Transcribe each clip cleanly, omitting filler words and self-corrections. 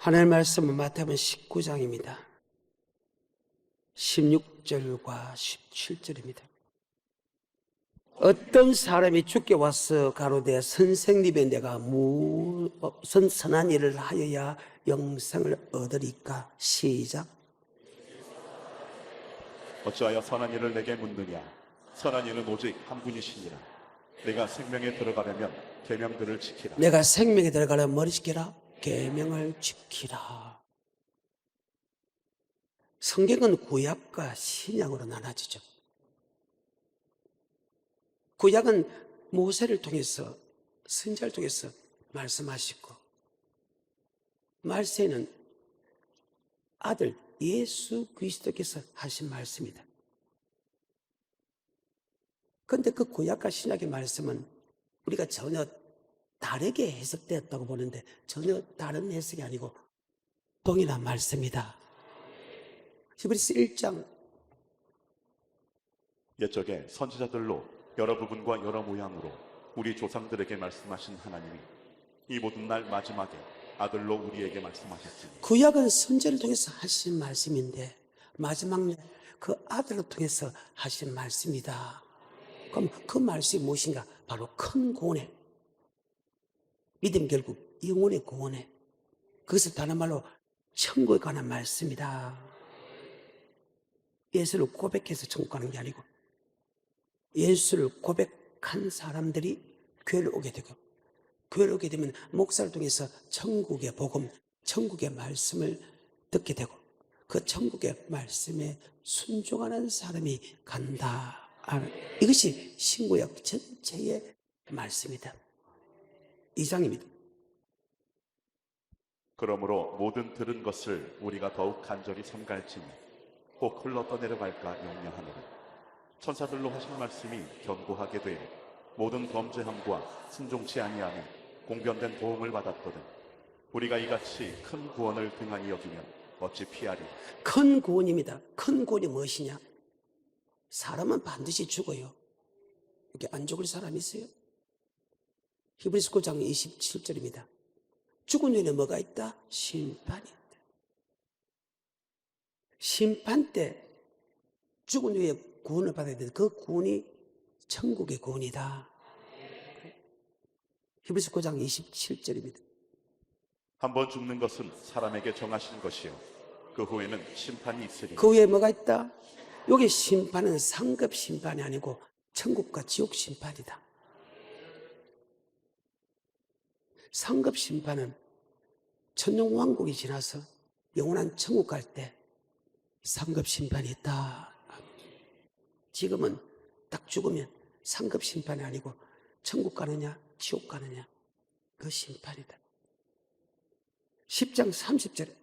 하나님의 말씀은 마태복음 19장입니다. 16절과 17절입니다. 어떤 사람이 주께 와서 가로되 선생님의 내가 무슨 선한 일을 하여야 영생을 얻으리까? 시작. 어찌하여 선한 일을 내게 묻느냐? 선한 일은 오직 한 분이시니라. 내가 생명에 들어가려면 계명들을 지키라. 내가 생명에 들어가려면 머리 지키라? 계명을 지키라. 성경은 구약과 신약으로 나눠지죠. 구약은 모세를 통해서, 선지자를 통해서 말씀하시고, 말세는 아들 예수 그리스도께서 하신 말씀이다. 그런데 그 구약과 신약의 말씀은 우리가 전혀 다르게 해석되었다고 보는데 전혀 다른 해석이 아니고 동일한 말씀이다. 히브리서 1장. 옛적에 선지자들로 여러 부분과 여러 모양으로 우리 조상들에게 말씀하신 하나님이 이 모든 날 마지막에 아들로 우리에게 말씀하셨으니. 구약은 선지자를 통해서 하신 말씀인데 마지막에 그 아들을 통해서 하신 말씀이다. 그럼 그 말씀이 무엇인가? 바로 큰 구원에, 믿음 결국 영혼의 구원에, 그것을 다른 말로 천국에 관한 말씀이다. 예수를 고백해서 천국 가는 게 아니고 예수를 고백한 사람들이 교회를 오게 되고, 교회를 오게 되면 목사를 통해서 천국의 복음, 천국의 말씀을 듣게 되고 그 천국의 말씀에 순종하는 사람이 간다. 이것이 신구약 전체의 말씀이다. 2장입니다. 그러므로 모든 들은 것을 우리가 더욱 간절히 삼갈지니 혹 흘러 떠내려갈까 염려하노라. 천사들로 하신 말씀이 견고하게 되어 모든 범죄함과 순종치 아니하며 공변된 도움을 받았거든 우리가 이같이 큰 구원을 등한히 여기면 어찌 피하리. 큰 구원입니다. 큰 구원이 무엇이냐? 사람은 반드시 죽어요. 이렇게 안 죽을 사람이 있어요? 히브리서 9장 27절입니다. 죽은 후에는 뭐가 있다? 심판이 있다. 심판 때 죽은 후에 구원을 받아야 되는데 그 구원이 천국의 구원이다. 히브리서 9장 27절입니다. 한번 죽는 것은 사람에게 정하신 것이요 그 후에는 심판이 있으리. 그 후에 뭐가 있다? 여기 심판은 상급 심판이 아니고 천국과 지옥 심판이다. 상급 심판은 천년왕국이 지나서 영원한 천국 갈 때 상급 심판이 있다. 지금은 딱 죽으면 상급 심판이 아니고 천국 가느냐 지옥 가느냐 그 심판이다. 10장 30절에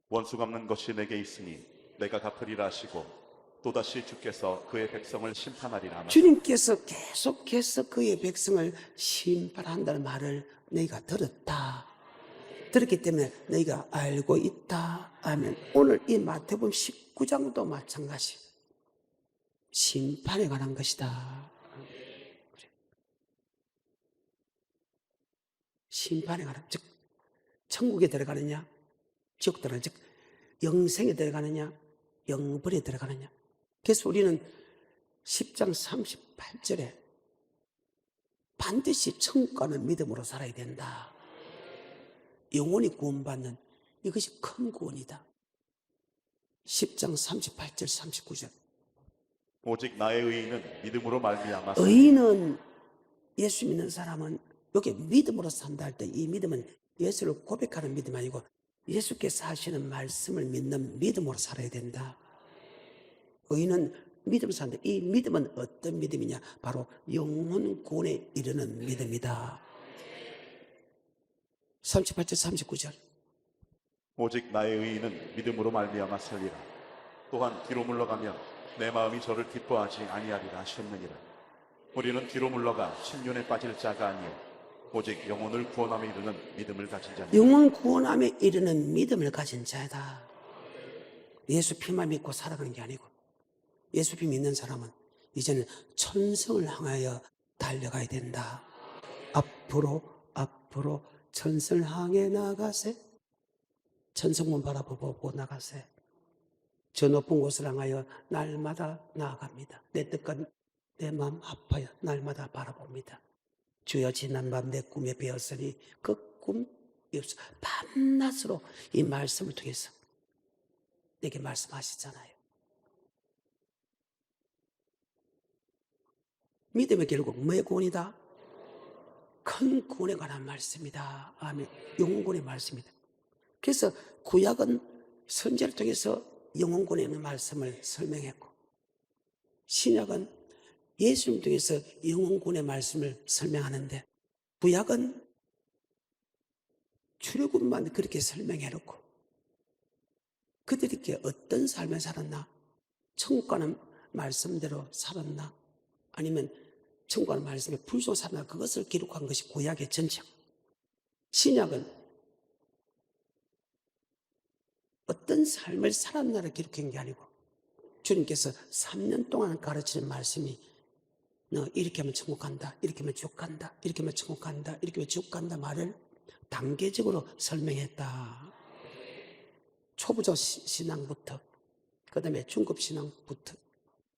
원수 갚는 것이 내게 있으니 내가 갚으리라 하시고 또다시 주께서 그의 백성을 심판하리라. 주님께서 계속해서 그의 백성을 심판한다는 말을 너희가 들었다. 들었기 때문에 너희가 알고 있다. 아멘. 오늘 이 마태복음 19장도 마찬가지. 심판에 관한 것이다. 심판에 관한, 즉 천국에 들어가느냐 지옥 들어가느냐, 즉 영생에 들어가느냐 영벌에 들어가느냐. 그래서 우리는 10장 38절에 반드시 천국 가는 믿음으로 살아야 된다. 영원히 구원받는 이것이 큰 구원이다. 10장 38절 39절. 오직 나의 의인은 믿음으로 말미암아. 의인은, 예수 믿는 사람은 여기 믿음으로 산다 할 때 이 믿음은 예수를 고백하는 믿음 아니고 예수께서 하시는 말씀을 믿는 믿음으로 살아야 된다. 의인은 믿음으로 산다. 이 믿음은 어떤 믿음이냐? 바로 영혼 구원에 이르는 믿음이다. 38절 39절. 오직 나의 의인은 믿음으로 말미암아 살리라. 또한 뒤로 물러가면 내 마음이 저를 기뻐하지 아니하리라 하셨느니라. 우리는 뒤로 물러가 침륜에 빠질 자가 아니요 오직 영혼을 구원함에 이르는 믿음을 가진 자니라. 영혼 구원함에 이르는 믿음을 가진 자다. 예수 피만 믿고 살아가는 게 아니고 예수 피 믿는 사람은 이제는 천성을 향하여 달려가야 된다. 앞으로 천성을 향해 나가세. 천성문 바라보고 나가세. 저 높은 곳을 향하여 날마다 나아갑니다. 내 뜻과 내 마음 아파요. 날마다 바라봅니다. 주여 지난 밤 내 꿈에 베었으니 그 꿈이 없어. 밤낮으로 이 말씀을 통해서 내게 말씀하시잖아요. 믿음의 결국 뭐의 구원이다? 큰 구원에 관한 말씀이다. 아멘. 영혼구원의 말씀이다. 그래서 구약은 선지를 통해서 영혼구원에 있는 말씀을 설명했고, 신약은 예수님 통해서 영혼구원의 말씀을 설명하는데, 구약은 출애굽만 그렇게 설명해놓고 그들이 어떤 삶을 살았나? 천국 가는 말씀대로 살았나? 아니면 천국 가는 말씀에 불순 살았나? 그것을 기록한 것이 구약의 전체고, 신약은 어떤 삶을 살았나를 기록한 게 아니고 주님께서 3년 동안 가르치는 말씀이 너 이렇게 하면 천국 간다, 이렇게 하면 지옥 간다, 이렇게 하면 천국 간다, 이렇게 하면 지옥 간다 말을 단계적으로 설명했다. 초보자 신앙부터 그 다음에 중급 신앙부터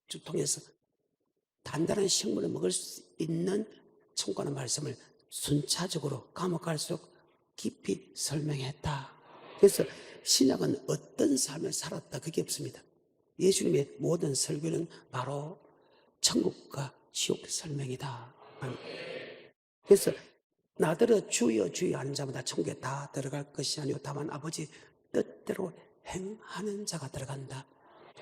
쭉 통해서 단단한 식물을 먹을 수 있는 천국 가는 말씀을 순차적으로 감옥 갈수록 깊이 설명했다. 그래서 신약은 어떤 삶을 살았다 그게 없습니다. 예수님의 모든 설교는 바로 천국과 지옥 설명이다. 그래서 나더러 주여 주여 하는 자마다 천국에 다 들어갈 것이 아니오 다만 아버지 뜻대로 행하는 자가 들어간다.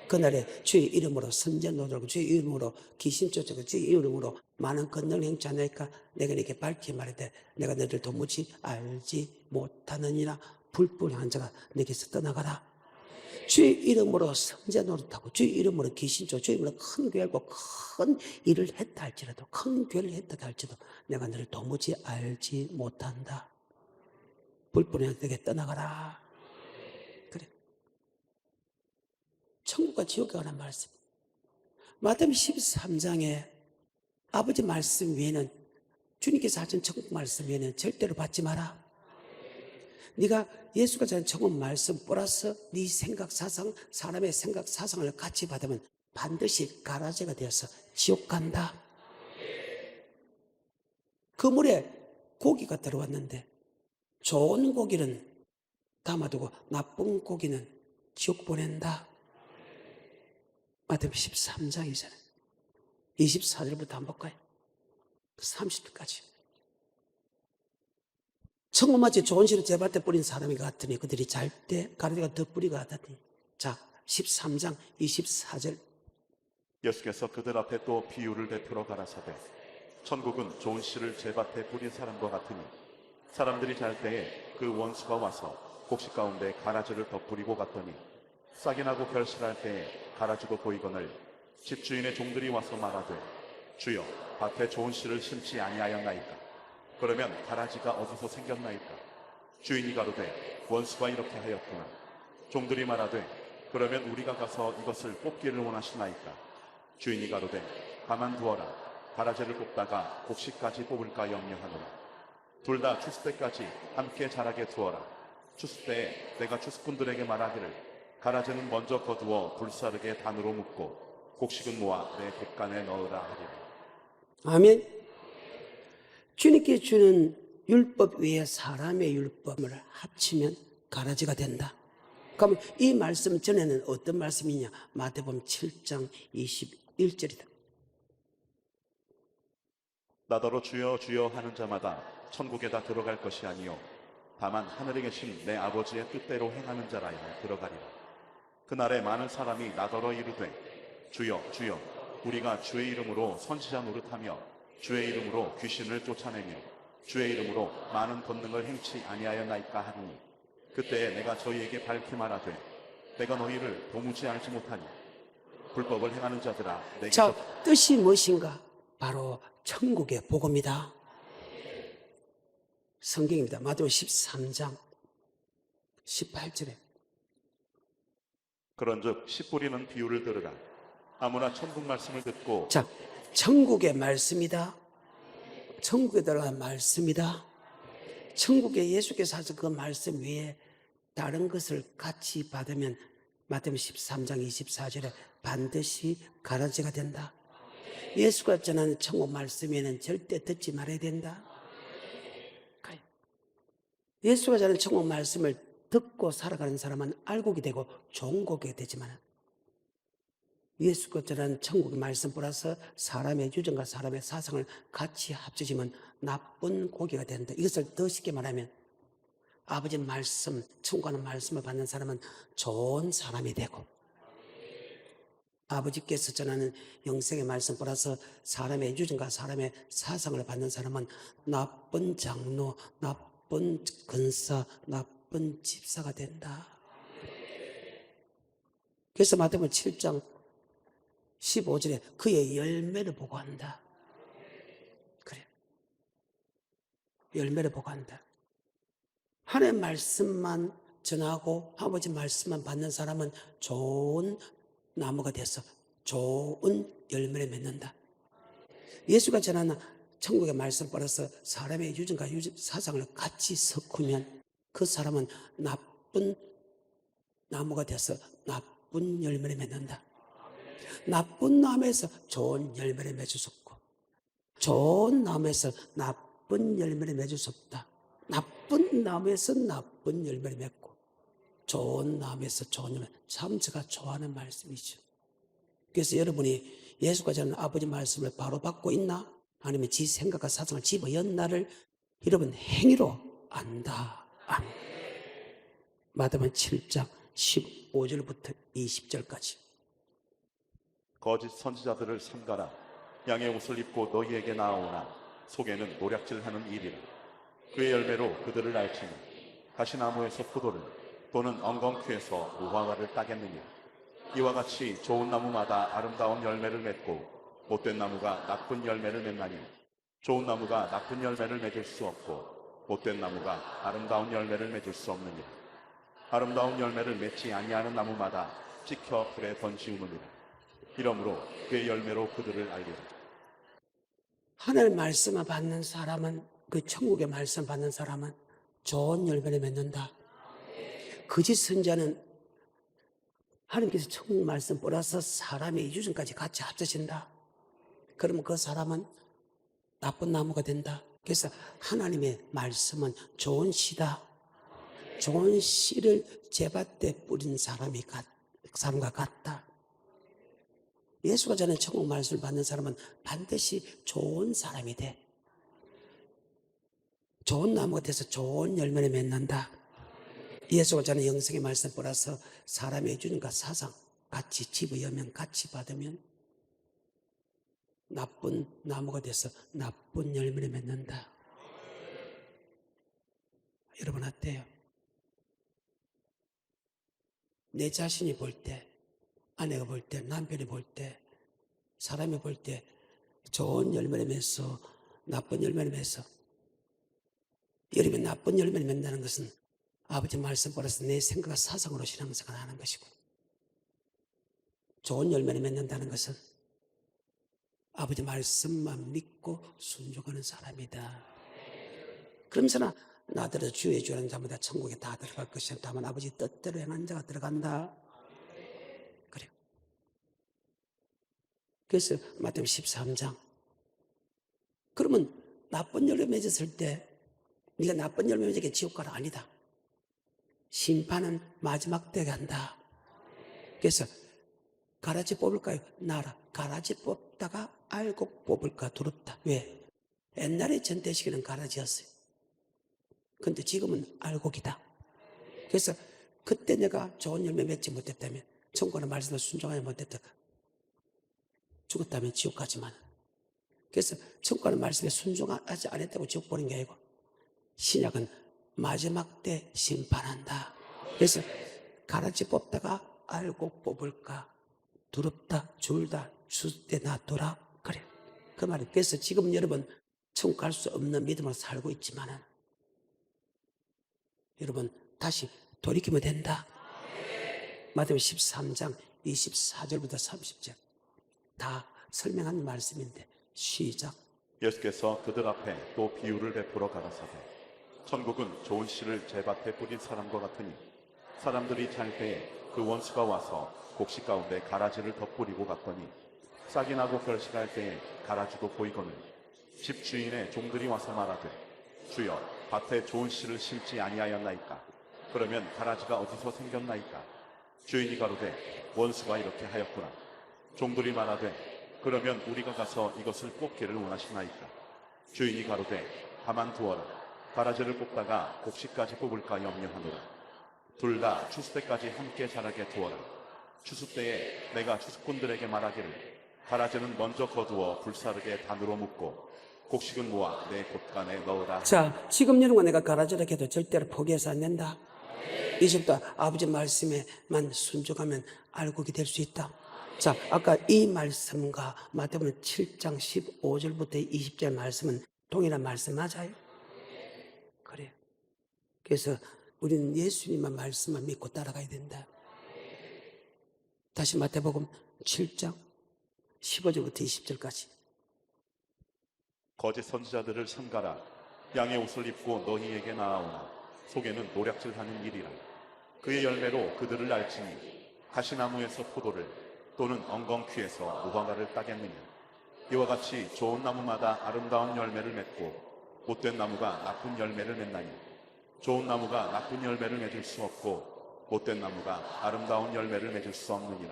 그날에 주의 이름으로 선제 노들고 주의 이름으로 귀신 쫓아고 주의 이름으로 많은 권능을 행치 않으니까 내가 네게 밝히 말하되 내가 너를 도무지 알지 못하느니라. 불법한 자가 내게서 떠나가라. 주의 이름으로 성제 노릇하고 주의 이름으로 귀신 쫓아 주의 이름으로 큰 교회고 큰 일을 했다 할지라도 큰 교회를 했다 할지라도 내가 너를 도무지 알지 못한다. 불법한 자에게 떠나가라. 그래. 천국과 지옥에 관한 말씀. 마태복음 13장에 아버지 말씀 외에는 주님께서 하신 천국 말씀 외에는 절대로 받지 마라. 네가 예수가 전한 천국 말씀 플러스 네 생각 사상, 사람의 생각 사상을 같이 받으면 반드시 가라지가 되어서 지옥 간다. 그 물에 고기가 들어왔는데 좋은 고기는 담아두고 나쁜 고기는 지옥 보낸다. 마태복음 13장이잖아요. 24절부터 한번 볼까요? 30절까지. 청음마치 좋은 씨를 제 밭에 뿌린 사람이 같으니 그들이 잘 때 가라지가 더 뿌리가 같으니. 자, 13장 24절. 예수께서 그들 앞에 또 비유를 베풀어 가라사대 천국은 좋은 씨를 제 밭에 뿌린 사람과 같으니 사람들이 잘 때에 그 원수가 와서 곡식 가운데 가라지를 덧뿌리고 갔더니 싹이 나고 결실할 때에 가라지도 보이거늘 집주인의 종들이 와서 말하되 주여 밭에 좋은 씨를 심지 아니하였나이까. 그러면 가라지가 어디서 생겼나이까. 주인이 가로되 원수가 이렇게 하였구나. 종들이 말하되 그러면 우리가 가서 이것을 뽑기를 원하시나이까. 주인이 가로되 가만두어라. 가라지를 뽑다가 곡식까지 뽑을까 염려하노라. 둘 다 추수 때까지 함께 자라게 두어라. 추수 때에 내가 추수꾼들에게 말하기를 가라지는 먼저 거두어 불사르게 단으로 묶고 곡식은 모아 내 객간에 넣으라 하리라. 아멘. 주님께 주는 율법 위에 사람의 율법을 합치면 가라지가 된다. 그러면 이 말씀 전에는 어떤 말씀이냐? 마태복음 7장 21절이다. 나더러 주여 주여 하는 자마다 천국에 다 들어갈 것이 아니요 다만 하늘에 계신 내 아버지의 뜻대로 행하는 자라야 들어가리라. 그날에 많은 사람이 나더러 이르되 주여 주여 우리가 주의 이름으로 선지자 노릇하며 주의 이름으로 귀신을 쫓아내며 주의 이름으로 많은 권능을 행치 아니하였나이까 하니 그때에 내가 저희에게 밝히 말하되 내가 너희를 도무지 알지 못하니 불법을 행하는 자들아 내게서. 자, 뜻이 무엇인가? 바로 천국의 복음이다. 성경입니다. 마태복음 13장 18절에 그런즉 씨 뿌리는 비유를 들으라. 아무나 천국 말씀을 듣고. 자, 천국의 말씀이다. 천국에 들어간 말씀이다. 천국에 예수께서 하신 그 말씀 위에 다른 것을 같이 받으면 마태복음 13장 24절에 반드시 가라지가 된다. 예수가 전하는 천국 말씀에는 절대 듣지 말아야 된다. 예수가 전하는 천국 말씀을 듣고 살아가는 사람은 알곡이 되고 좋은 곡이 되지만, 예수가 전하는 천국의 말씀 플러스 사람의 유전과 사람의 사상을 같이 합쳐지면 나쁜 고기가 된다. 이것을 더 쉽게 말하면 아버지 말씀, 천국하는 말씀을 받는 사람은 좋은 사람이 되고, 아버지께서 전하는 영생의 말씀 플러스 사람의 유전과 사람의 사상을 받는 사람은 나쁜 장로, 나쁜 근사, 나쁜 집사가 된다. 그래서 마태복음 7장 15절에 그의 열매를 보고 한다. 그래, 열매를 보고 한다. 하나님의 말씀만 전하고 아버지 말씀만 받는 사람은 좋은 나무가 돼서 좋은 열매를 맺는다. 예수가 전하는 천국의 말씀 따라서 사람의 유전과 사상을 같이 섞으면 그 사람은 나쁜 나무가 돼서 나쁜 열매를 맺는다. 나쁜 나무에서 좋은 열매를 맺을 수 없고, 좋은 나무에서 나쁜 열매를 맺을 수 없다. 나쁜 나무에서 나쁜 열매를 맺고, 좋은 나무에서 좋은 열매. 참 제가 좋아하는 말씀이죠. 그래서 여러분이 예수가 전하는 아버지 말씀을 바로 받고 있나? 아니면 지 생각과 사상을 집어였나를 여러분 행위로 안다. 마태복음 7장 15절부터 20절까지. 거짓 선지자들을 삼가라. 양의 옷을 입고 너희에게 나아오나 속에는 노략질하는 일이라. 그의 열매로 그들을 알지니 가시나무에서 포도를 또는 엉겅퀴에서 무화과를 따겠느냐. 이와 같이 좋은 나무마다 아름다운 열매를 맺고 못된 나무가 나쁜 열매를 맺나니 좋은 나무가 나쁜 열매를 맺을 수 없고 못된 나무가 아름다운 열매를 맺을 수 없느니라. 아름다운 열매를 맺지 아니하는 나무마다 찍혀 불에 던지우느니라. 이러므로 그의 열매로 그들을 알리라. 하나님의 말씀을 받는 사람은, 그 천국의 말씀 받는 사람은 좋은 열매를 맺는다. 거짓 선지자는 하나님께서 천국 말씀 플러스 사람의 유전까지 같이 합쳐진다. 그러면 그 사람은 나쁜 나무가 된다. 그래서 하나님의 말씀은 좋은 씨다. 좋은 씨를 제밭에 뿌린 사람과 같다. 예수가 전하는 천국 말씀을 받는 사람은 반드시 좋은 사람이 돼. 좋은 나무가 돼서 좋은 열매를 맺는다. 예수가 전하는 영생의 말씀 플러스 사람의 유전과 사상 같이 집어여면 같이 받으면 나쁜 나무가 돼서 나쁜 열매를 맺는다. 여러분 어때요? 내 자신이 볼 때, 아내가 볼 때, 남편이 볼 때, 사람이 볼 때 좋은 열매를 맺어 나쁜 열매를 맺어. 여러분 나쁜 열매를 맺는다는 것은 아버지 말씀 플러스 내 생각과 사상으로 신앙생활을 하는 것이고, 좋은 열매를 맺는다는 것은 아버지 말씀만 믿고 순종하는 사람이다. 그러면서 나더러 주의 주라는 자마다 천국에 다 들어갈 것이야. 다만 아버지 뜻대로 행한 자가 들어간다. 그래요. 그래서 마태복음 13장. 그러면 나쁜 열매 맺었을 때 네가 나쁜 열매 맺게 지옥 가라? 아니다. 심판은 마지막 때에 간다. 그래서 가라지 뽑을까요? 나라. 가라지 뽑다가 알곡 뽑을까 두렵다. 왜? 옛날에 전대식에는 가라지였어요. 근데 지금은 알곡이다. 그래서 그때 내가 좋은 열매 맺지 못했다면, 천국의 말씀을 순종하지 못했다가 죽었다면 지옥 가지만, 그래서 천국의 말씀에 순종하지 않았다고 지옥 보는 게 아니고 신약은 마지막 때 심판한다. 그래서 가라지 뽑다가 알곡 뽑을까 두렵다. 줄다. 줄 때 놔둬라. 그래. 그 말이. 그래서 지금 여러분 천국 갈 수 없는 믿음으로 살고 있지만은 여러분 다시 돌이키면 된다. 마태복음 13장 24절부터 30절 다 설명한 말씀인데 시작. 예수께서 그들 앞에 또 비유를 베풀어 가라사대 천국은 좋은 씨를 제밭에 뿌린 사람과 같으니 사람들이 잘 때에 그 원수가 와서 곡식 가운데 가라지를 덧뿌리고 갔더니 싹이 나고 결실할 때에 가라지도 보이거늘 집 주인의 종들이 와서 말하되 주여 밭에 좋은 씨를 심지 아니하였나이까? 그러면 가라지가 어디서 생겼나이까? 주인이 가로되 원수가 이렇게 하였구나. 종들이 말하되 그러면 우리가 가서 이것을 뽑기를 원하시나이까? 주인이 가로되 가만 두어라. 가라지를 뽑다가 곡식까지 뽑을까 염려하노라. 둘 다 추수 때까지 함께 자라게 두어라. 추수 때에 내가 추수꾼들에게 말하기를 가라지는 먼저 거두어 불사르게 단으로 묶고 곡식은 모아 내 곳간에 넣으라. 자, 지금 여러분과 내가 가라지라 해도 절대로 포기해서 안 된다. 이제부터 아버지 말씀에만 순종하면 알곡이 될 수 있다. 자, 아까 이 말씀과 마태복음 7장 15절부터 20절 말씀은 동일한 말씀 맞아요? 그래요. 그래서 우리는 예수님만 말씀만 믿고 따라가야 된다. 다시 마태복음 7장 15절부터 20절까지. 거짓 선지자들을 삼가라. 양의 옷을 입고 너희에게 나아오나 속에는 노략질하는 일이라. 그의 열매로 그들을 알지니 가시나무에서 포도를 또는 엉겅퀴에서 무화과를 따겠느냐. 이와 같이 좋은 나무마다 아름다운 열매를 맺고 못된 나무가 나쁜 열매를 맺나니 좋은 나무가 나쁜 열매를 맺을 수 없고 못된 나무가 아름다운 열매를 맺을 수 없느니라.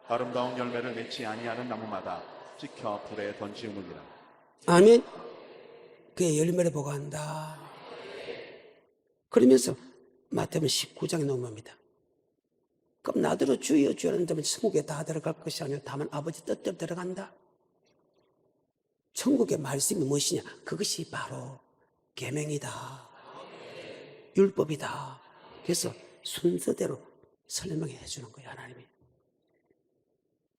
아름다운 열매를 맺지 아니하는 나무마다 찍혀 불에 던지우느니라. 아멘. 그의 열매를 보고 한다. 그러면서 마태복음 19장에 넘어갑니다. 그럼 나더러 주여 주여 하는다면 천국에 다 들어갈 것이 아니라 다만 아버지 뜻대로 들어간다. 천국의 말씀이 무엇이냐? 그것이 바로 계명이다. 율법이다. 그래서 순서대로 설명해 주는 거예요, 하나님이.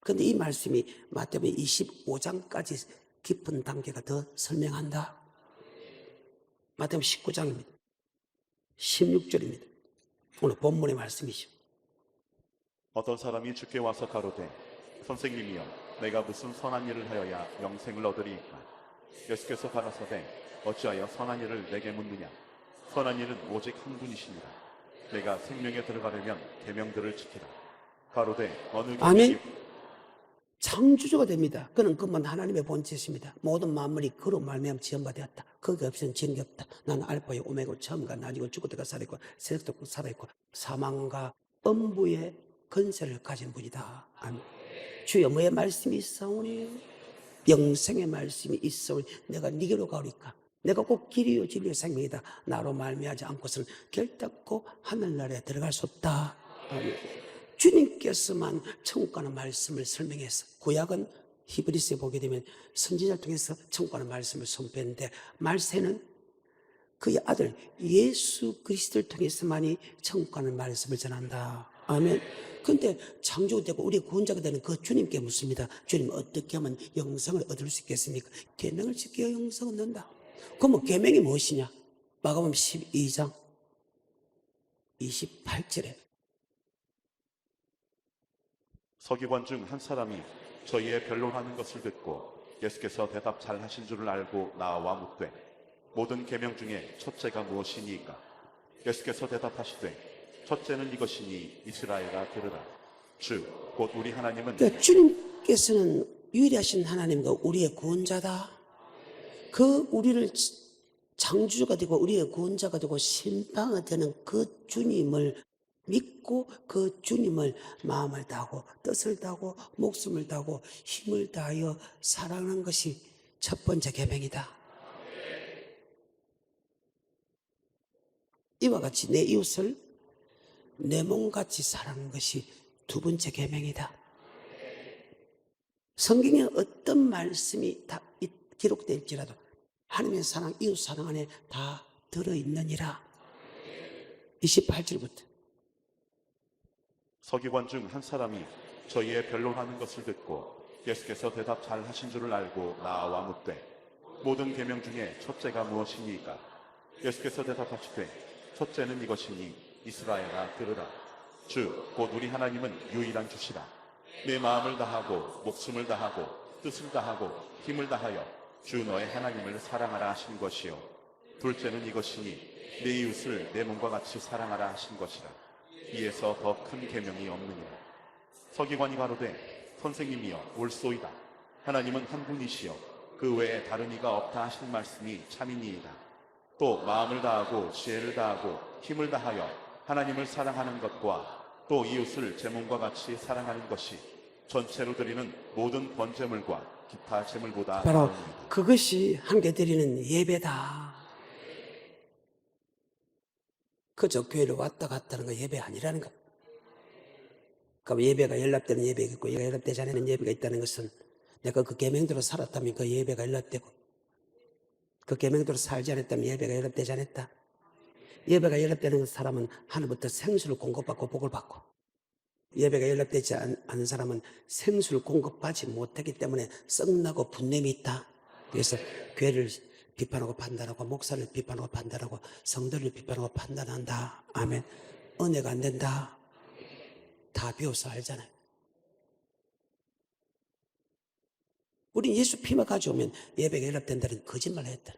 그런데 이 말씀이 마태복음 25장까지 깊은 단계가 더 설명한다. 마태복음 19장입니다. 16절입니다. 오늘 본문의 말씀이죠. 어떤 사람이 주께 와서 가로되 선생님이여 내가 무슨 선한 일을 하여야 영생을 얻으리이까? 예수께서 가라사대 어찌하여 선한 일을 내게 묻느냐? 선한 일은 오직 한 분이시니라. 내가 생명에 들어가려면 계명들을 지키라. 가로되 어느 아멘. 계명이 창조주가 됩니다. 그는 그만 하나님의 본체십니다. 모든 만물이 그로 말미암아 지음바 되었다. 거기 없이는 지은 게 없다. 나는 알파요 오메고 처음과 나중이고 죽을 때가 살아있고 새벽도 살아있고 사망과 음부의 건세를 가진 분이다. 아멘. 주여 뭐의 말씀이 있사오니? 영생의 말씀이 있사오니 내가 네게로 가오리까? 내가 꼭 길이요 진리요 생명이다. 나로 말미암지 않고서는 결단코 하늘나라에 들어갈 수 없다. 아멘. 주님께서만 천국 가는 말씀을 설명해서 구약은 히브리서에 보게 되면 선지자를 통해서 천국 가는 말씀을 선포했는데 말세는 그의 아들 예수 그리스도를 통해서만이 천국 가는 말씀을 전한다. 아멘. 그런데 창조가 되고 우리의 구원자가 되는 그 주님께 묻습니다. 주님 어떻게 하면 영생을 얻을 수 있겠습니까? 계명을 지켜야 영생을 얻는다. 그러면 계명이 무엇이냐? 마가복음 12장 28절에 서기관 중 한 사람이 저희의 변론하는 것을 듣고 예수께서 대답 잘 하신 줄을 알고 나와 묻되 모든 계명 중에 첫째가 무엇이니까? 예수께서 대답하시되 첫째는 이것이니 이스라엘아 들으라. 주 곧 우리 하나님은 그러니까 주님께서는 유일하신 하나님과 우리의 구원자다. 그 우리를 창조주가 되고 우리의 구원자가 되고 신방이 되는 그 주님을 믿고 그 주님을 마음을 다하고 뜻을 다하고 목숨을 다하고 힘을 다하여 사랑하는 것이 첫 번째 계명이다. 이와 같이 내 이웃을 내 몸같이 사랑하는 것이 두 번째 계명이다. 성경에 어떤 말씀이 다 기록될지라도 하나님의 사랑, 이웃 사랑 안에 다 들어있느니라. 28절부터 서기관 중 한 사람이 저희의 변론하는 것을 듣고 예수께서 대답 잘 하신 줄을 알고 나와 묻되 모든 계명 중에 첫째가 무엇이니까? 예수께서 대답하시되 첫째는 이것이니 이스라엘아 들으라. 주 곧 우리 하나님은 유일한 주시라. 내 마음을 다하고 목숨을 다하고 뜻을 다하고 힘을 다하여 주 너의 하나님을 사랑하라 하신 것이요 둘째는 이것이니 내 이웃을 내 몸과 같이 사랑하라 하신 것이라. 이에서 더 큰 계명이 없느니라. 서기관이 가로되 선생님이여 옳소이다. 하나님은 한 분이시여 그 외에 다른 이가 없다 하신 말씀이 참이니이다. 또 마음을 다하고 지혜를 다하고 힘을 다하여 하나님을 사랑하는 것과 또 이웃을 제 몸과 같이 사랑하는 것이 전체로 드리는 모든 번제물과 기타 제물보다 바로 나옵니다. 그것이 함께 드리는 예배다. 그저 교회를 왔다 갔다 하는 거 예배 아니라는 것. 그럼 예배가 연락되는 예배가 있고 예배가 연락되지 않는 예배가 있다는 것은 내가 그 계명대로 살았다면 그 예배가 연락되고 그 계명대로 살지 않았다면 예배가 연락되지 않았다. 예배가 연락되는 사람은 하나님부터 생수를 공급받고 복을 받고 예배가 연락되지 않은 사람은 생수를 공급받지 못하기 때문에 썩나고 분냄이 있다. 그래서 교회를 비판하고 판단하고 목사를 비판하고 판단하고 성도를 비판하고 판단한다. 아멘. 은혜가 안 된다. 다 비워서 알잖아요. 우린 예수 피만 가져오면 예배가 연락된다는 거짓말을 했다.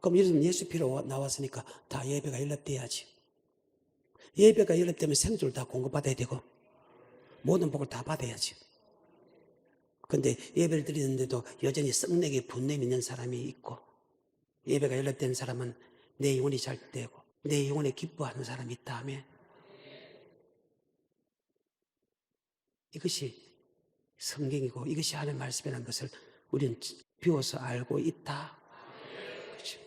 그럼 예수님 예수 피로 나왔으니까 다 예배가 연락돼야지. 예배가 연락되면 생수를 다 공급받아야 되고 모든 복을 다 받아야지. 그런데 예배를 드리는데도 여전히 썩내게 분냄 있는 사람이 있고 예배가 연락된 사람은 내 영혼이 잘 되고 내 영혼에 기뻐하는 사람이 있다 하면 이것이 성경이고 이것이 하나님의 말씀이라는 것을 우리는 비워서 알고 있다. 그렇죠.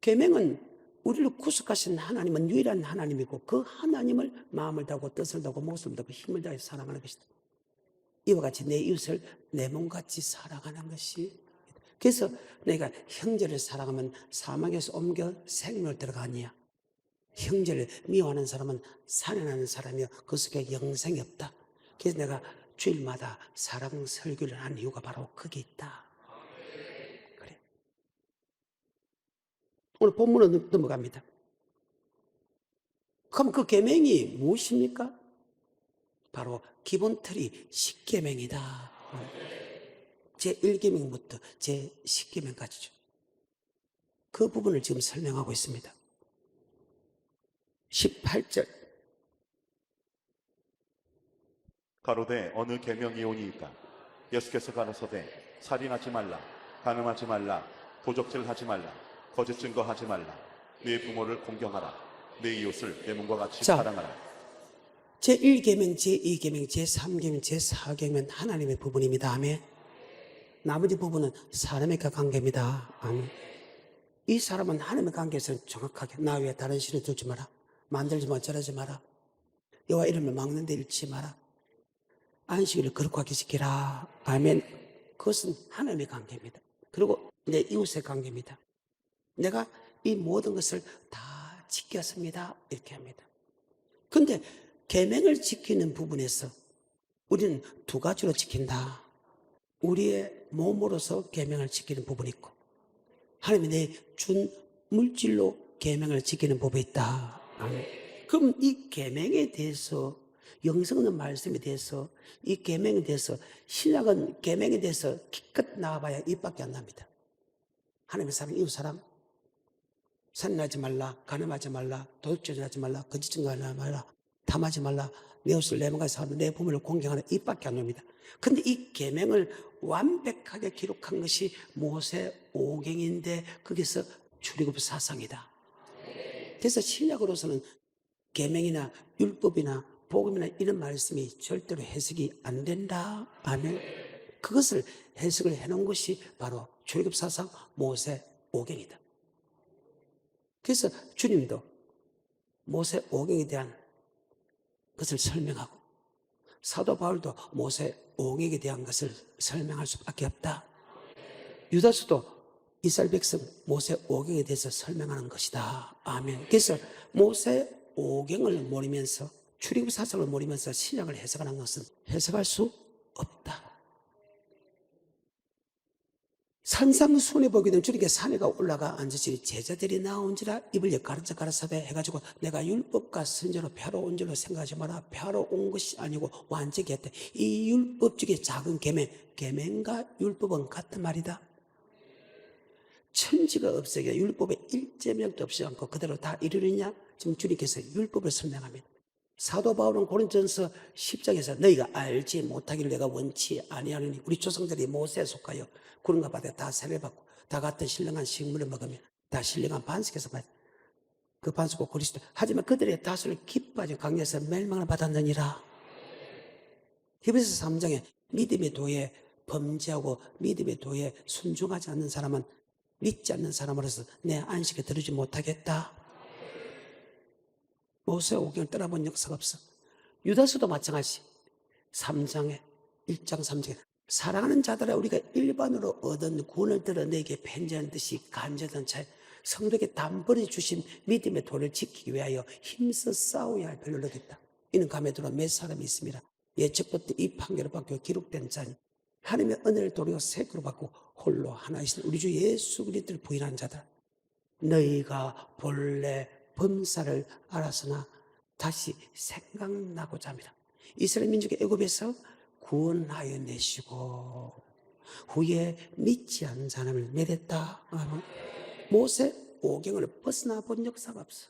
계명은 우리를 구속하신 하나님은 유일한 하나님이고 그 하나님을 마음을 다하고 뜻을 다하고 목숨을 다하고 힘을 다해 사랑하는 것이다. 이와 같이 내 이웃을 내 몸같이 사랑하는 것이. 그래서 내가 형제를 사랑하면 사망에서 옮겨 생명을 들어가니야. 형제를 미워하는 사람은 살인하는 사람이요 그 속에 영생이 없다. 그래서 내가 주일마다 사랑 설교를 하는 이유가 바로 거기 있다. 그래. 오늘 본문으로 넘어갑니다. 그럼 그 계명이 무엇입니까? 바로 기본 틀이 10계명이다. 제1계명부터 제10계명까지죠. 그 부분을 지금 설명하고 있습니다. 18절. 가로되 어느 계명이오니이까 예수께서 가라사대 살인하지 말라 간음하지 말라 도적질하지 말라 거짓 증거하지 말라 네 부모를 공경하라 네 이웃을 내 몸과 같이 자, 사랑하라. 제1계명, 제2계명, 제3계명, 제4계명 하나님의 부분입니다. 아멘. 나머지 부분은 사람의 관계입니다. 아멘. 이 사람은 하나님의 관계에서 정확하게 나 외에 다른 신을 두지 마라. 만들지 마, 절하지 마라. 여호와 이름을 막는 데 잃지 마라. 안식일을 거룩하게 지키라. 아멘. 그것은 하나님의 관계입니다. 그리고 내 이웃의 관계입니다. 내가 이 모든 것을 다 지켰습니다. 이렇게 합니다. 근데 계명을 지키는 부분에서 우리는 두 가지로 지킨다. 우리의 몸으로서 계명을 지키는 부분이 있고 하나님이 내 준 물질로 계명을 지키는 법이 있다. 그럼 이 계명에 대해서 영성의 말씀에 대해서 이 계명에 대해서 신약은 계명에 대해서 기껏 나와봐야 입밖에 안 납니다. 하나님의 사랑, 이웃 사랑, 살인하지 말라, 간음하지 말라, 도둑질하지 말라, 거짓 증거하지 말라, 탐하지 말라, 내 옷을 내 몸과 사람, 내 부모를 공경하라 입밖에 안 납니다. 근데 이 계명을 완벽하게 기록한 것이 모세 오경인데 거기서 출애굽 사상이다. 그래서 신약으로서는 계명이나 율법이나 복음이나 이런 말씀이 절대로 해석이 안 된다. 아멘. 그것을 해석을 해놓은 것이 바로 출애굽 사상 모세 오경이다. 그래서 주님도 모세 오경에 대한 것을 설명하고 사도 바울도 모세 오경에 대한 것을 설명할 수밖에 없다. 유다서도 이스라엘 백성 모세 오경에 대해서 설명하는 것이다. 아멘. 그래서 모세 오경을 모르면서 출애굽 사상을 모르면서 신약을 해석하는 것은 해석할 수 없다. 산상순에 보게 되면 주님께 산에가 올라가 앉으시니 제자들이 나온지라 입을 가르쳐 가라사대 해가지고 내가 율법과 선지로 펴러 온 줄로 생각하지 마라. 펴러 온 것이 아니고 완전히 했대. 이 율법 중에 작은 계명과 율법은 같은 말이다. 천지가 없어요. 율법에 일제명도 없이 않고 그대로 다 이루느냐? 지금 주님께서 율법을 설명합니다. 사도 바울은 고린도전서 10장에서 너희가 알지 못하기를 내가 원치 아니하느니 우리 조상들이 모세에 속하여 구름과 바다에 다 세례받고 다 같은 신령한 식물을 먹으며 다 신령한 반석에서 받 그 반석과 그리스도 하지만 그들의 다수를 기뻐하지 강에서 멸망을 받았느니라. 히브리서 3장에 믿음의 도에 범죄하고 믿음의 도에 순종하지 않는 사람은 믿지 않는 사람으로서 내 안식에 들어주지 못하겠다. 모세 오경을 떠나본 역사가 없어. 유다서도 마찬가지. 3장에 1장 3장에 사랑하는 자들아 우리가 일반으로 얻은 구원을 들어 내게 편지하는 듯이 간절한 차에 성도에게 단번에 주신 믿음의 도를 지키기 위하여 힘써 싸워야 할 별로 느꼈다. 이는 감에 들어 몇 사람이 있습니다. 예측부터 이 판결을 받고 기록된 자니 하나님의 은혜를 도리어 새그로 받고 홀로 하나이신 우리 주 예수 그리스도를 부인한 자들 너희가 본래 범사를 알았으나 다시 생각나고자 합니다. 이스라엘 민족의 애굽에서 구원하여 내시고 후에 믿지 않는 사람을 멸했다. 모세 오경을 벗어나 본 역사가 없어.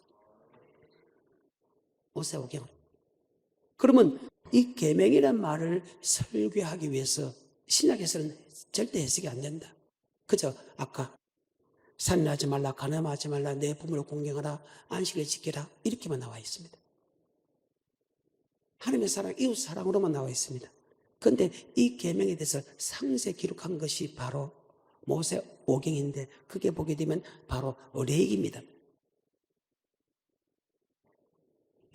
모세 오경을. 그러면 이 계명이라는 말을 설교하기 위해서 신약에서는 절대 해석이 안 된다. 그저 아까 살인하지 말라, 간음하지 말라, 내 부모를 공경하라, 안식을 지키라 이렇게만 나와 있습니다. 하나님의 사랑, 이웃 사랑으로만 나와 있습니다. 그런데 이 계명에 대해서 상세 기록한 것이 바로 모세 오경인데 그게 보게 되면 바로 레위기입니다.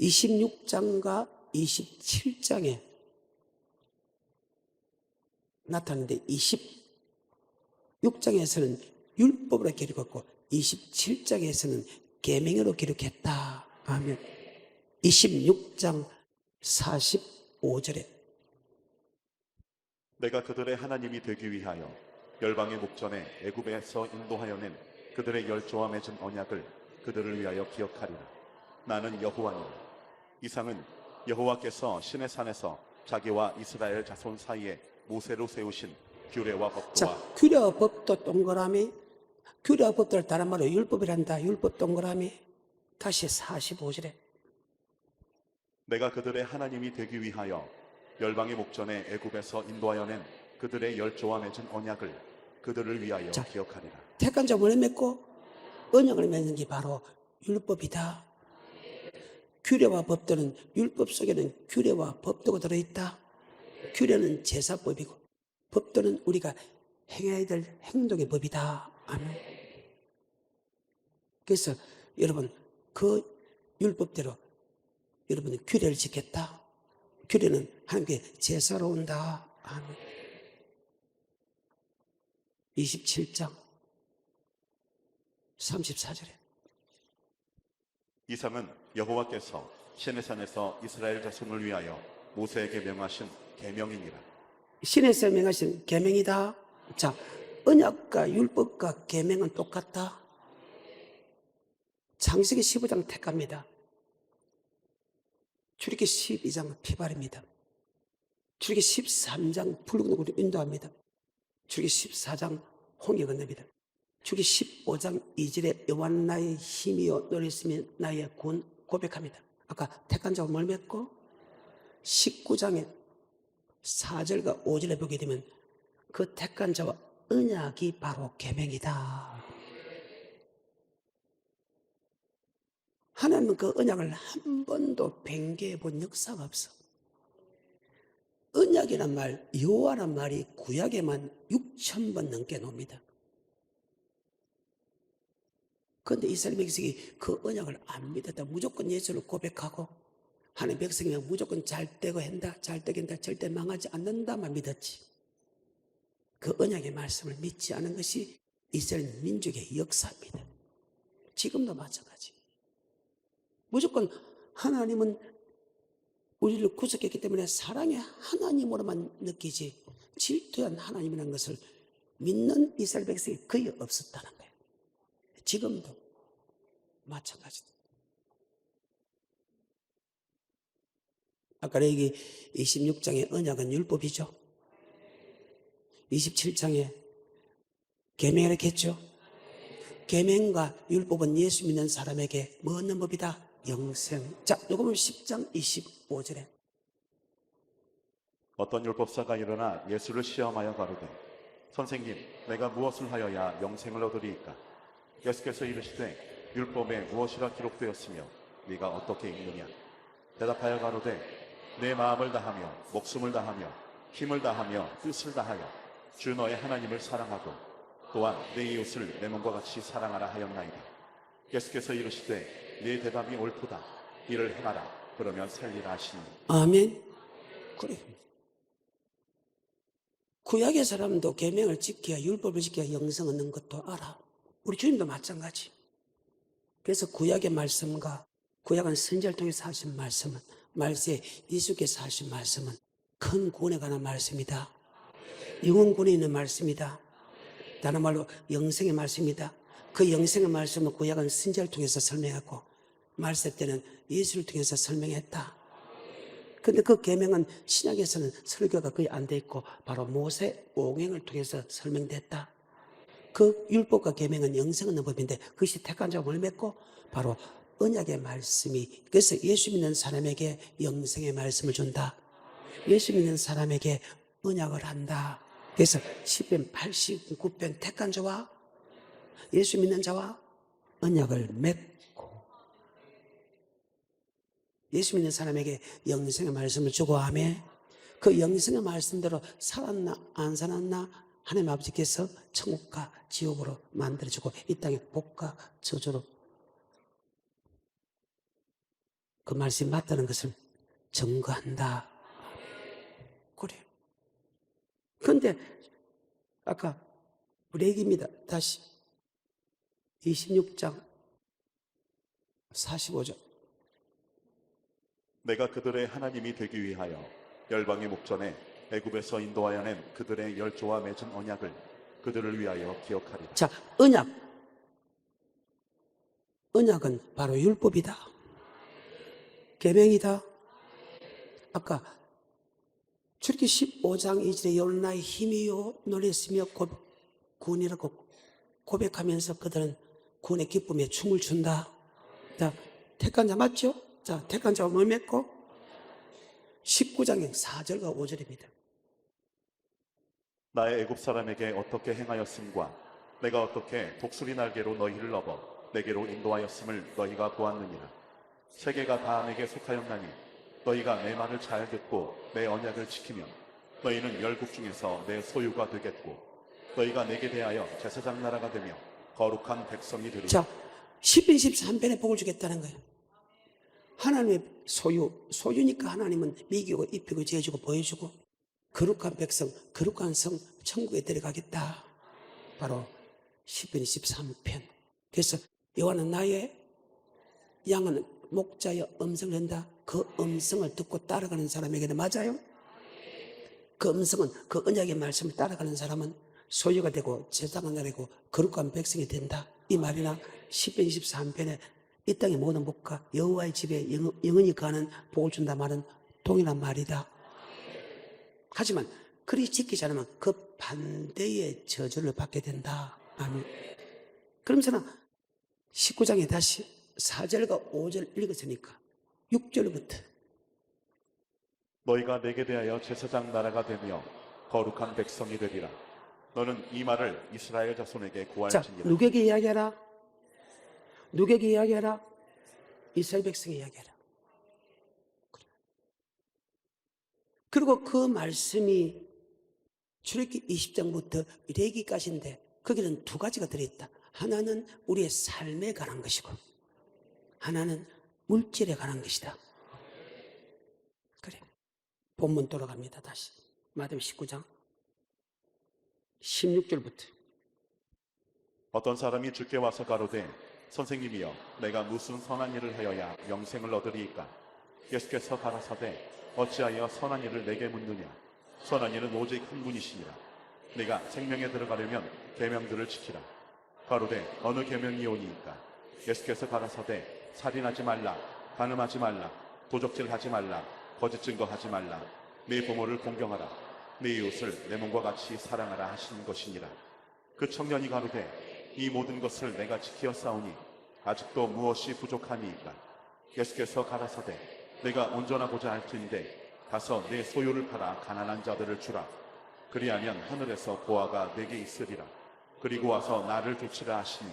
26장과 27장에 나타나는데 26장에서는 율법으로 기록했고 27장에서는 계명으로 기록했다 하면 26장 45절에 내가 그들의 하나님이 되기 위하여 열방의 목전에 애굽에서 인도하여 낸 그들의 열조와 맺은 언약을 그들을 위하여 기억하리라. 나는 여호와니라. 이상은 여호와께서 시내 산에서 자기와 이스라엘 자손 사이에 모세로 세우신 규례와 법도와 자, 규례와 법도 동그라미 규례와 법도를 다른 말로 율법이란다. 율법 동그라미 다시 45절에 내가 그들의 하나님이 되기 위하여 열방의 목전에 애굽에서 인도하여 낸 그들의 열조와 맺은 언약을 그들을 위하여 자, 기억하리라. 택한 자문을 맺고 언약을 맺는 게 바로 율법이다. 규례와 법도는 율법 속에는 규례와 법도가 들어있다. 규례는 제사법이고 법도는 우리가 행해야 될 행동의 법이다. 아멘. 그래서 여러분 그 율법대로 여러분이 규례를 지켰다. 규례는 하나님께 제사로 온다. 아멘. 27장 34절에 이상은 여호와께서 시내산에서 이스라엘 자손을 위하여 모세에게 명하신 계명이니라. 신에서 명하신 계명이다. 자, 언약과 율법과 계명은 똑같다. 창세기 15장 택합니다. 출애굽기 12장 피발입니다. 출애굽기 13장 붉은 눈으로 인도합니다. 출애굽기 14장 홍해 건넵니다. 출애굽기 15장 2절에 여호와 나의 힘이요 너를 있으면 나의 군 고백합니다. 아까 택한 자가 뭘 맺고 19장에 4절과 5절에 보게 되면 그 택한 자와 언약이 바로 계명이다. 하나님은 그 언약을 한 번도 변개해 본 역사가 없어. 언약이란 말, 여호와란 말이 구약에만 6,000번 넘게 나옵니다. 그런데 이스라엘 백성이 그 언약을 안 믿었다. 무조건 예수를 고백하고 하나님 백성이면 무조건 잘 되고 한다, 잘 되게 한다, 절대 망하지 않는다만 믿었지. 그 언약의 말씀을 믿지 않은 것이 이스라엘 민족의 역사입니다. 지금도 마찬가지. 무조건 하나님은 우리를 구속했기 때문에 사랑의 하나님으로만 느끼지 질투한 하나님이라는 것을 믿는 이스라엘 백성이 거의 없었다는 거예요. 지금도 마찬가지다. 아까 여기 26장의 언약은 율법이죠. 27장에 계명을 했죠. 계명과 율법은 예수 믿는 사람에게 뭐 얻는 법이다? 영생. 자, 요거는 10장 25절에 어떤 율법사가 일어나 예수를 시험하여 가로되 선생님 내가 무엇을 하여야 영생을 얻으리이까? 예수께서 이르시되 율법에 무엇이라 기록되었으며 네가 어떻게 읽느냐? 대답하여 가로되 내 마음을 다하며 목숨을 다하며 힘을 다하며 뜻을 다하여 주 너의 하나님을 사랑하고 또한 내 이웃을 내 몸과 같이 사랑하라 하였나이다. 예수께서 이르시되 네 대답이 옳도다. 이를 행하라. 그러면 살리라 하시니. 아멘. 그래. 구약의 사람도 계명을 지켜야 율법을 지켜야 영생 얻는 것도 알아. 우리 주님도 마찬가지. 그래서 구약의 말씀과 구약은 선지자를 통해서 하신 말씀은 말세 예수께서 하신 말씀은 큰 구원에 관한 말씀이다. 영원 구원에 있는 말씀이다. 다른 말로 영생의 말씀이다. 그 영생의 말씀은 구약은 선지자를 통해서 설명했고 말세 때는 예수를 통해서 설명했다. 근데 그 계명은 신약에서는 설교가 거의 안 돼 있고 바로 모세 오경을 통해서 설명됐다. 그 율법과 계명은 영생 얻는 법인데 그것이 택한 자가 뭘 맺고 바로 언약의 말씀이, 그래서 예수 믿는 사람에게 영생의 말씀을 준다. 예수 믿는 사람에게 언약을 한다. 그래서 시편 89편 택한 자와 예수 믿는 자와 언약을 맺고 예수 믿는 사람에게 영생의 말씀을 주고 하며 그 영생의 말씀대로 살았나 안 살았나 하나님 아버지께서 천국과 지옥으로 만들어주고 이 땅에 복과 저주로 그 말씀이 맞다는 것을 증거한다. 그래. 그런데 아까 우리 얘기입니다. 다시 26장 45절. 내가 그들의 하나님이 되기 위하여 열방의 목전에 애굽에서 인도하여 낸 그들의 열조와 맺은 언약을 그들을 위하여 기억하리라. 자, 언약은 바로 율법이다. 계명이다. 아까 출애굽기 15장 2절에 여호와의 힘이요 놀랬으며 구원이라고 고백하면서 그들은 구원의 기쁨에 춤을 춘다. 자, 택한 자 맞죠? 자, 택한 자와 뭘 맺고? 19장의 4절과 5절입니다. 나의 애굽 사람에게 어떻게 행하였음과 내가 어떻게 독수리 날개로 너희를 넘어 내게로 인도하였음을 너희가 보았느니라. 세계가 다 내게 속하였나니 너희가 내 말을 잘 듣고 내 언약을 지키면 너희는 열국 중에서 내 소유가 되겠고 너희가 내게 대하여 제사장 나라가 되며 거룩한 백성이 되리라. 자, 10편 13편에 복을 주겠다는 거예요. 하나님의 소유니까 하나님은 미기고 입히고 지어주고 보여주고 거룩한 백성, 거룩한 성, 천국에 들어가겠다. 바로 10편 23편. 그래서 여호와는 나의 양은 목자의 음성을 한다. 그 음성을 듣고 따라가는 사람에게는 맞아요. 그 음성은 그 언약의 말씀을 따라가는 사람은 소유가 되고 제사가 나되고 거룩한 백성이 된다. 이 말이나 10편 23편에 이 땅의 모든 복과 여호와의 집에 영원히 가는 복을 준다 말은 동일한 말이다. 하지만 그리 지키지 않으면 그 반대의 저주를 받게 된다. 아멘. 그럼 저는 19장에 다시 4절과 5절 읽었으니까 6절부터 너희가 내게 대하여 제사장 나라가 되며 거룩한 백성이 되리라. 너는 이 말을 이스라엘 자손에게 자, 고할지니라. 누구에게 이야기하라? 누구에게 이야기하라? 이스라엘 백성에게 이야기하라. 그리고 그 말씀이 출애굽기 20장부터 레위기까지인데 거기는 두 가지가 들어있다. 하나는 우리의 삶에 관한 것이고 하나는 물질에 관한 것이다. 그래. 본문 돌아갑니다. 다시 마태복음 19장 16절부터. 어떤 사람이 주께 와서 가로되 선생님이여 내가 무슨 선한 일을 하여야 영생을 얻으리이까? 예수께서 가라사대 어찌하여 선한 일을 내게 묻느냐? 선한 일은 오직 한 분이시니라. 네가 생명에 들어가려면 계명들을 지키라. 가로되 어느 계명이오니이까? 예수께서 가라사대 살인하지 말라, 간음하지 말라, 도적질하지 말라, 거짓 증거하지 말라, 네 부모를 공경하라, 네 이웃을 내 몸과 같이 사랑하라 하신 것이니라. 그 청년이 가로되 이 모든 것을 내가 지키어 싸우니 아직도 무엇이 부족하니이까? 예수께서 가라사대 내가 온전하고자 할진대 가서 내 소유를 팔아 가난한 자들을 주라. 그리하면 하늘에서 보화가 내게 있으리라. 그리고 와서 나를 쫓으라 하시니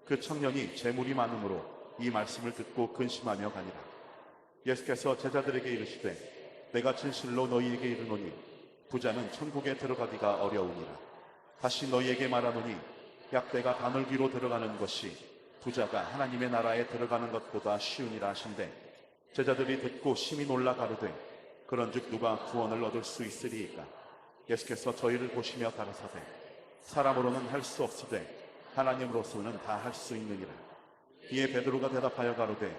그 청년이 재물이 많으므로 이 말씀을 듣고 근심하며 가니라. 예수께서 제자들에게 이르시되 내가 진실로 너희에게 이르노니 부자는 천국에 들어가기가 어려우니라. 다시 너희에게 말하노니 약대가 바늘귀로 들어가는 것이 부자가 하나님의 나라에 들어가는 것보다 쉬우니라 하신대 제자들이 듣고 심히 놀라 가로되 그런즉 누가 구원을 얻을 수 있으리이까? 예수께서 저희를 보시며 가라사대 사람으로는 할 수 없으되 하나님으로서는 다 할 수 있느니라. 이에 베드로가 대답하여 가로되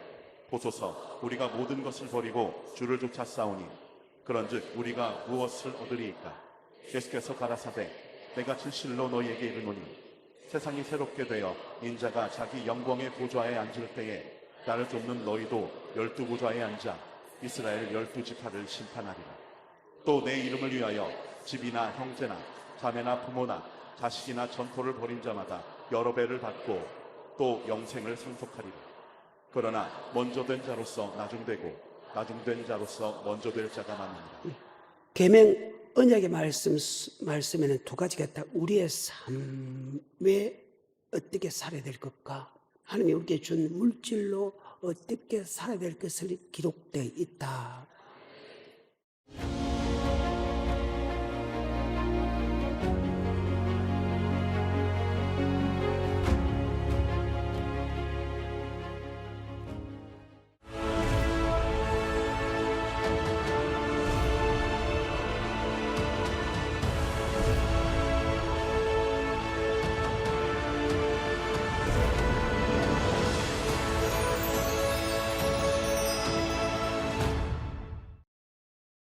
보소서 우리가 모든 것을 버리고 주를 쫓아 싸우니 그런즉 우리가 무엇을 얻으리이까? 예수께서 가라사대 내가 진실로 너희에게 이르노니 세상이 새롭게 되어 인자가 자기 영광의 보좌에 앉을 때에 나를 쫓는 너희도 12보좌에 앉아 이스라엘 12지파를 심판하리라. 또 내 이름을 위하여 집이나 형제나 자매나 부모나 자식이나 전토를 벌인 자마다 여러 배를 받고 또 영생을 상속하리라. 그러나 먼저 된 자로서 나중되고 나중된 자로서 먼저 될 자가 많으니라. 계명 언약의 말씀에는 두 가지가 있다. 우리의 삶에 어떻게 살아야 될 것과 하나님이 우리에게 준 물질로 어떻게 살아야 될 것을 기록되어 있다.